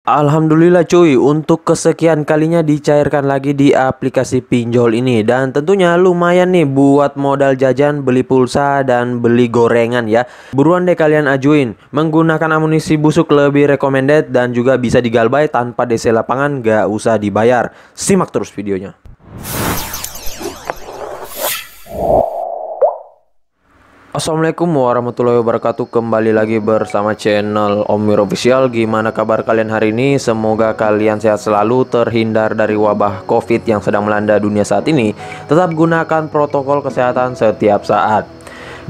Alhamdulillah cuy, untuk kesekian kalinya dicairkan lagi di aplikasi pinjol ini. Dan tentunya lumayan nih buat modal jajan, beli pulsa, dan beli gorengan ya. Buruan deh kalian ajuin. Menggunakan amunisi busuk lebih recommended dan juga bisa digalbay tanpa DC lapangan, gak usah dibayar. Simak terus videonya. Assalamualaikum warahmatullahi wabarakatuh. Kembali lagi bersama channel Om Wir Official. Gimana kabar kalian hari ini? Semoga kalian sehat selalu, terhindar dari wabah COVID yang sedang melanda dunia saat ini. Tetap gunakan protokol kesehatan setiap saat.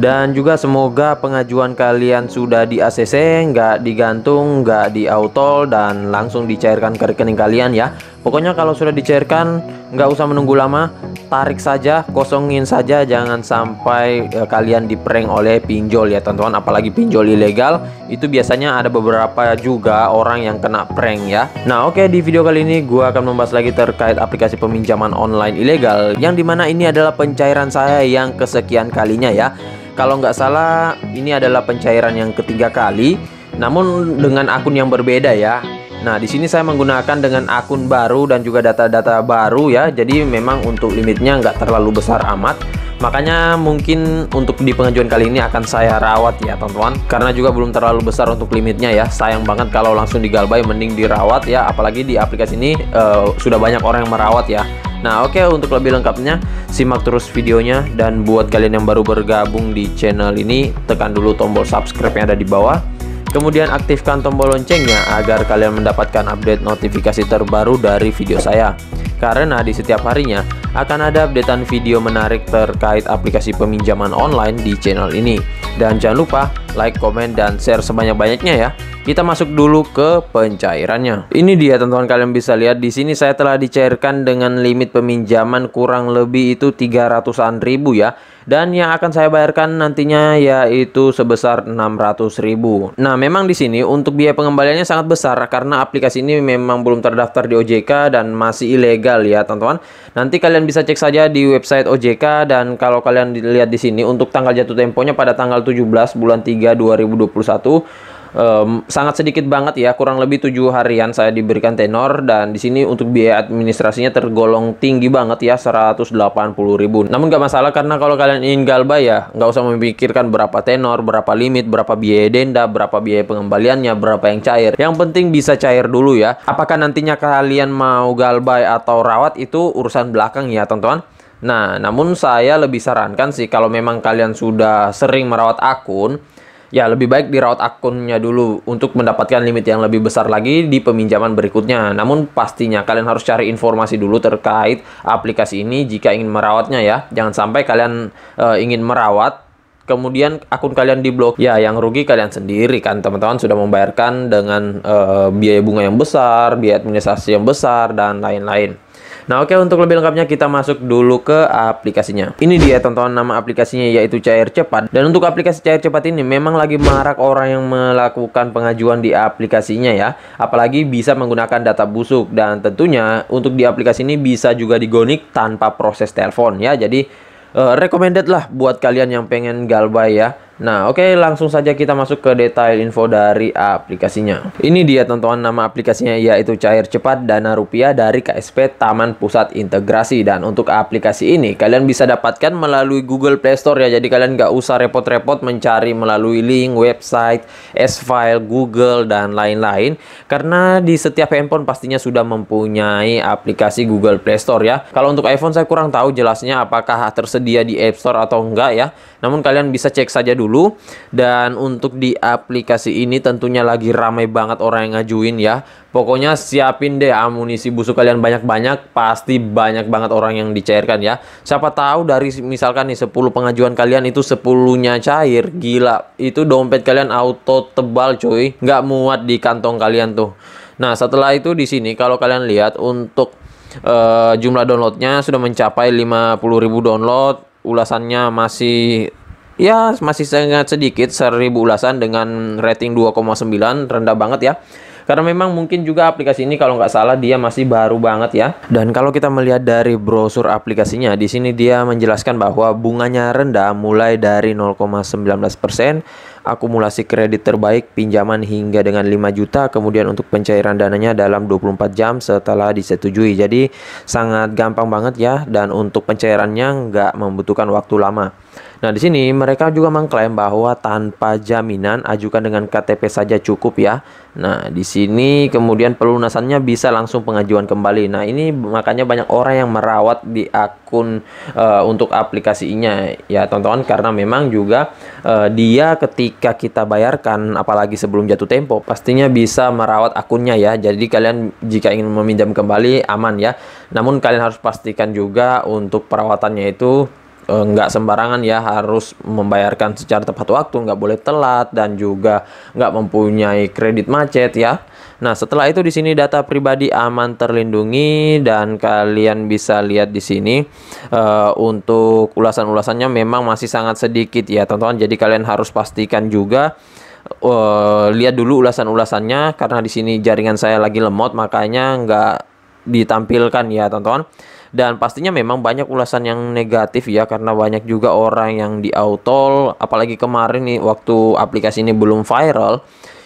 Dan juga semoga pengajuan kalian sudah di ACC, nggak digantung, nggak di auto, dan langsung dicairkan ke rekening kalian ya. Pokoknya kalau sudah dicairkan, nggak usah menunggu lama, tarik saja, kosongin saja, jangan sampai kalian diprank oleh pinjol ya teman-teman. Apalagi pinjol ilegal, itu biasanya ada beberapa juga orang yang kena prank ya. Nah oke, di video kali ini gue akan membahas lagi terkait aplikasi peminjaman online ilegal, yang dimana ini adalah pencairan saya yang kesekian kalinya ya. Kalau nggak salah ini adalah pencairan yang ketiga kali, namun dengan akun yang berbeda ya. Nah di sini saya menggunakan dengan akun baru dan juga data-data baru ya. Jadi memang untuk limitnya nggak terlalu besar amat. Makanya mungkin untuk di pengajuan kali ini akan saya rawat ya teman-teman. Karena juga belum terlalu besar untuk limitnya ya. Sayang banget kalau langsung digalbay, mending dirawat ya. Apalagi di aplikasi ini sudah banyak orang yang merawat ya. Nah oke, untuk lebih lengkapnya simak terus videonya. Dan buat kalian yang baru bergabung di channel ini, tekan dulu tombol subscribe yang ada di bawah. Kemudian aktifkan tombol loncengnya agar kalian mendapatkan update notifikasi terbaru dari video saya. Karena di setiap harinya akan ada updatean video menarik terkait aplikasi peminjaman online di channel ini. Dan jangan lupa like, komen, dan share sebanyak-banyaknya ya. Kita masuk dulu ke pencairannya. Ini dia teman-teman, kalian bisa lihat di sini saya telah dicairkan dengan limit peminjaman kurang lebih itu 300-an ribu ya. Dan yang akan saya bayarkan nantinya yaitu sebesar 600 ribu. Nah memang di sini untuk biaya pengembaliannya sangat besar karena aplikasi ini memang belum terdaftar di OJK dan masih ilegal ya teman-teman. Nanti kalian bisa cek saja di website OJK. Dan kalau kalian dilihat di sini untuk tanggal jatuh temponya pada tanggal 17 bulan 3 2021. Sangat sedikit banget ya, kurang lebih 7 harian saya diberikan tenor. Dan di sini untuk biaya administrasinya tergolong tinggi banget ya, 180 ribu. Namun nggak masalah karena kalau kalian ingin galbay ya nggak usah memikirkan berapa tenor, berapa limit, berapa biaya denda, berapa biaya pengembaliannya, berapa yang cair. Yang penting bisa cair dulu ya. Apakah nantinya kalian mau galbay atau rawat itu urusan belakang ya teman-teman. Nah namun saya lebih sarankan sih, kalau memang kalian sudah sering merawat akun, ya lebih baik dirawat akunnya dulu untuk mendapatkan limit yang lebih besar lagi di peminjaman berikutnya. Namun pastinya kalian harus cari informasi dulu terkait aplikasi ini jika ingin merawatnya ya. Jangan sampai kalian ingin merawat kemudian akun kalian diblok. Ya yang rugi kalian sendiri kan teman-teman, sudah membayarkan dengan biaya bunga yang besar, biaya administrasi yang besar, dan lain-lain. Nah oke, untuk lebih lengkapnya kita masuk dulu ke aplikasinya. Ini dia teman-teman, nama aplikasinya yaitu Cair Cepat. Dan untuk aplikasi Cair Cepat ini memang lagi marak orang yang melakukan pengajuan di aplikasinya ya. Apalagi bisa menggunakan data busuk. Dan tentunya untuk di aplikasi ini bisa juga digonik tanpa proses telepon ya. Jadi recommended lah buat kalian yang pengen galbay ya. Nah oke, langsung saja kita masuk ke detail info dari aplikasinya. Ini dia teman-teman, nama aplikasinya yaitu Cair Cepat Dana Rupiah dari KSP Taman Pusat Integrasi. Dan untuk aplikasi ini kalian bisa dapatkan melalui Google Play Store ya. Jadi kalian nggak usah repot-repot mencari melalui link, website, S-File, Google, dan lain-lain. Karena di setiap handphone pastinya sudah mempunyai aplikasi Google Play Store ya. Kalau untuk iPhone saya kurang tahu jelasnya apakah tersedia di App Store atau enggak ya. Namun kalian bisa cek saja dulu. Dan untuk di aplikasi ini tentunya lagi ramai banget orang yang ngajuin ya. Pokoknya siapin deh amunisi busuk kalian banyak-banyak, pasti banyak banget orang yang dicairkan ya. Siapa tahu dari misalkan nih 10 pengajuan kalian itu 10-nya cair, gila. Itu dompet kalian auto tebal cuy, nggak muat di kantong kalian tuh. Nah setelah itu di sini kalau kalian lihat untuk jumlah downloadnya sudah mencapai 50.000 download. Ulasannya masih sangat sedikit, 1000 ulasan dengan rating 2,9, rendah banget ya. Karena memang mungkin juga aplikasi ini kalau nggak salah dia masih baru banget ya. Dan kalau kita melihat dari brosur aplikasinya, di sini dia menjelaskan bahwa bunganya rendah mulai dari 0,19%, akumulasi kredit terbaik pinjaman hingga dengan 5 juta, kemudian untuk pencairan dananya dalam 24 jam setelah disetujui. Jadi sangat gampang banget ya, dan untuk pencairannya nggak membutuhkan waktu lama. Nah, di sini mereka juga mengklaim bahwa tanpa jaminan, ajukan dengan KTP saja cukup ya. Nah, di sini kemudian pelunasannya bisa langsung pengajuan kembali. Nah, ini makanya banyak orang yang merawat di akun untuk aplikasinya ya, teman-teman, karena memang juga dia ketika kita bayarkan, apalagi sebelum jatuh tempo, pastinya bisa merawat akunnya ya. Jadi kalian jika ingin meminjam kembali aman ya. Namun kalian harus pastikan juga untuk perawatannya itu nggak sembarangan ya, harus membayarkan secara tepat waktu, nggak boleh telat, dan juga nggak mempunyai kredit macet ya. Nah, setelah itu di sini data pribadi aman terlindungi, dan kalian bisa lihat di sini untuk ulasan-ulasannya memang masih sangat sedikit ya, teman-teman. Jadi kalian harus pastikan juga lihat dulu ulasan-ulasannya, karena di sini jaringan saya lagi lemot, makanya nggak ditampilkan ya, teman-teman. Dan pastinya memang banyak ulasan yang negatif ya, karena banyak juga orang yang di autol. Apalagi kemarin nih waktu aplikasi ini belum viral,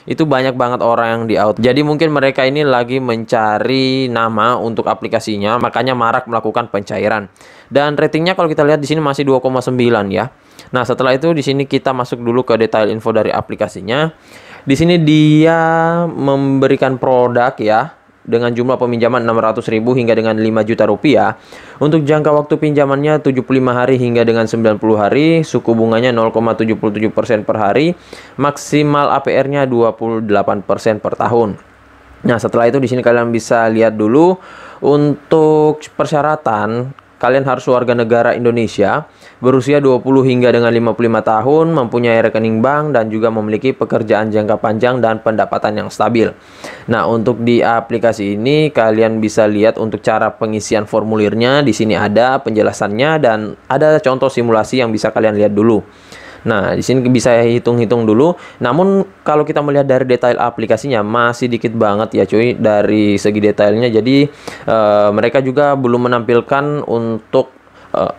itu banyak banget orang yang di out. Jadi mungkin mereka ini lagi mencari nama untuk aplikasinya, makanya marak melakukan pencairan. Dan ratingnya kalau kita lihat di sini masih 2,9 ya. Nah, setelah itu di sini kita masuk dulu ke detail info dari aplikasinya. Di sini dia memberikan produk ya, dengan jumlah peminjaman 600.000 hingga dengan 5 juta rupiah. Untuk jangka waktu pinjamannya 75 hari hingga dengan 90 hari, suku bunganya 0,77% per hari, maksimal APR-nya 28% per tahun. Nah, setelah itu di sini kalian bisa lihat dulu untuk persyaratan. Kalian harus warga negara Indonesia, berusia 20 hingga dengan 55 tahun, mempunyai rekening bank, dan juga memiliki pekerjaan jangka panjang dan pendapatan yang stabil. Nah, untuk di aplikasi ini kalian bisa lihat untuk cara pengisian formulirnya. Di sini ada penjelasannya dan ada contoh simulasi yang bisa kalian lihat dulu. Nah, di sini bisa hitung-hitung dulu. Namun kalau kita melihat dari detail aplikasinya masih dikit banget ya cuy, dari segi detailnya. Jadi mereka juga belum menampilkan untuk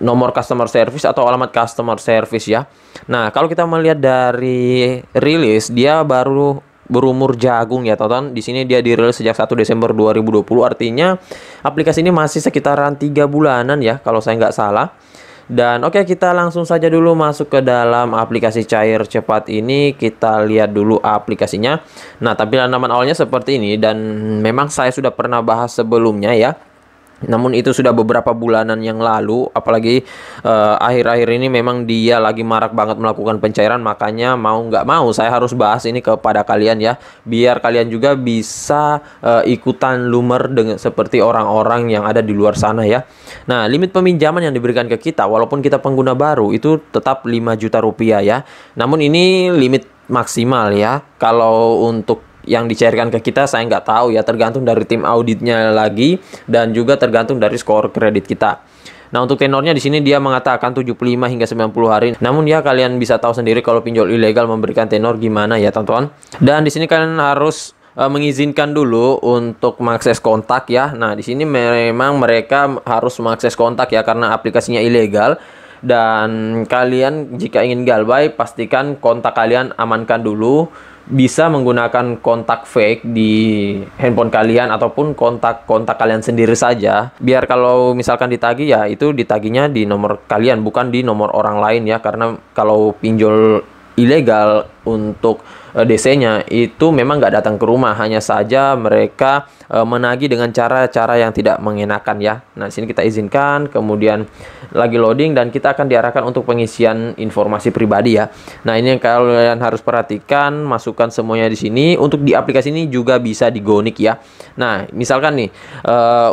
nomor customer service atau alamat customer service ya. Nah, kalau kita melihat dari rilis, dia baru berumur jagung ya, teman-teman. Di sini dia dirilis sejak 1 Desember 2020, artinya aplikasi ini masih sekitaran 3 bulanan ya kalau saya nggak salah. Dan oke, kita langsung saja dulu masuk ke dalam aplikasi Cair Cepat ini. Kita lihat dulu aplikasinya. Nah, tampilan halaman awalnya seperti ini, dan memang saya sudah pernah bahas sebelumnya ya. Namun itu sudah beberapa bulanan yang lalu, apalagi akhir-akhir ini memang dia lagi marak banget melakukan pencairan, makanya mau nggak mau saya harus bahas ini kepada kalian ya, biar kalian juga bisa ikutan lumer dengan seperti orang-orang yang ada di luar sana ya. Nah, limit peminjaman yang diberikan ke kita, walaupun kita pengguna baru, itu tetap 5 juta rupiah ya. Namun ini limit maksimal ya. Kalau untuk yang dicairkan ke kita saya nggak tahu ya, tergantung dari tim auditnya lagi, dan juga tergantung dari skor kredit kita. Nah, untuk tenornya di sini dia mengatakan 75 hingga 90 hari. Namun ya kalian bisa tahu sendiri kalau pinjol ilegal memberikan tenor gimana ya, teman-teman. Dan di sini kalian harus mengizinkan dulu untuk mengakses kontak ya. Nah, di sini memang mereka harus mengakses kontak ya, karena aplikasinya ilegal. Dan kalian jika ingin galbay, pastikan kontak kalian amankan dulu. Bisa menggunakan kontak fake di handphone kalian ataupun kontak kalian sendiri saja, biar kalau misalkan ditagih ya itu ditagihnya di nomor kalian, bukan di nomor orang lain ya. Karena kalau pinjol ilegal untuk DC-nya itu memang nggak datang ke rumah, hanya saja mereka menagih dengan cara-cara yang tidak mengenakan ya. Nah, sini kita izinkan, kemudian lagi loading, dan kita akan diarahkan untuk pengisian informasi pribadi ya. Nah, ini yang kalian harus perhatikan, masukkan semuanya di sini. Untuk di aplikasi ini juga bisa digonik ya. Nah, misalkan nih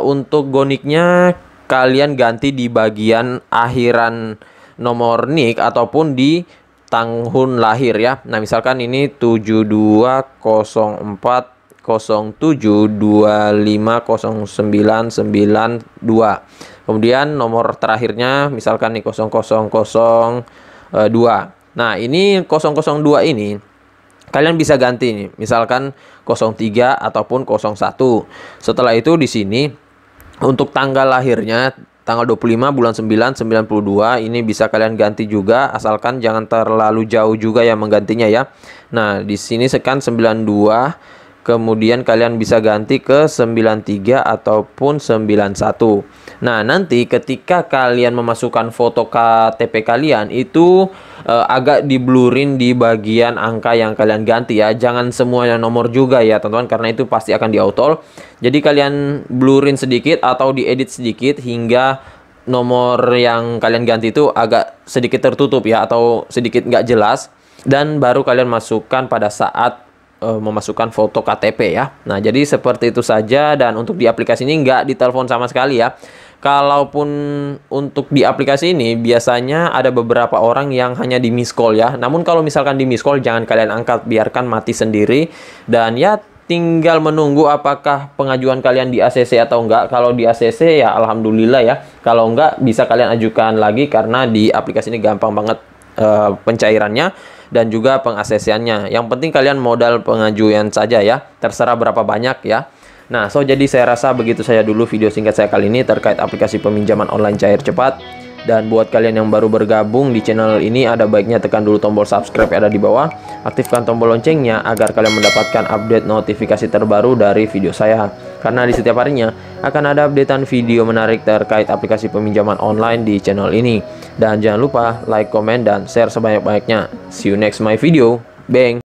untuk goniknya kalian ganti di bagian akhiran nomor NIK ataupun di tahun lahir ya. Nah, misalkan ini 720407250992. Kemudian nomor terakhirnya misalkan nih 0002. Nah, ini 002 ini kalian bisa ganti nih, misalkan 03 ataupun 01. Setelah itu di sini untuk tanggal lahirnya tanggal 25 bulan 9 92 ini bisa kalian ganti juga, asalkan jangan terlalu jauh juga ya menggantinya ya. Nah, di sini sekan 92, kemudian kalian bisa ganti ke 93 ataupun 91. Nah, nanti ketika kalian memasukkan foto KTP kalian itu agak diblurin di bagian angka yang kalian ganti ya. Jangan semuanya nomor juga ya teman-teman, karena itu pasti akan diautol. Jadi kalian blurin sedikit atau diedit sedikit hingga nomor yang kalian ganti itu agak sedikit tertutup ya, atau sedikit nggak jelas. Dan baru kalian masukkan pada saat memasukkan foto KTP ya. Nah, jadi seperti itu saja. Dan untuk di aplikasi ini nggak ditelepon sama sekali ya. Kalaupun untuk di aplikasi ini biasanya ada beberapa orang yang hanya di miss call ya. Namun kalau misalkan di miss call jangan kalian angkat, biarkan mati sendiri. Dan ya tinggal menunggu apakah pengajuan kalian di ACC atau enggak. Kalau di ACC ya alhamdulillah ya. Kalau enggak bisa kalian ajukan lagi, karena di aplikasi ini gampang banget pencairannya dan juga peng-ACC-annya. Yang penting kalian modal pengajuan saja ya. Terserah berapa banyak ya. Nah, jadi saya rasa begitu saya dulu video singkat saya kali ini terkait aplikasi peminjaman online cair cepat. Dan buat kalian yang baru bergabung di channel ini, ada baiknya tekan dulu tombol subscribe yang ada di bawah. Aktifkan tombol loncengnya agar kalian mendapatkan update notifikasi terbaru dari video saya. Karena di setiap harinya akan ada updatean video menarik terkait aplikasi peminjaman online di channel ini. Dan jangan lupa like, comment, dan share sebanyak-banyaknya. See you next my video. Bang!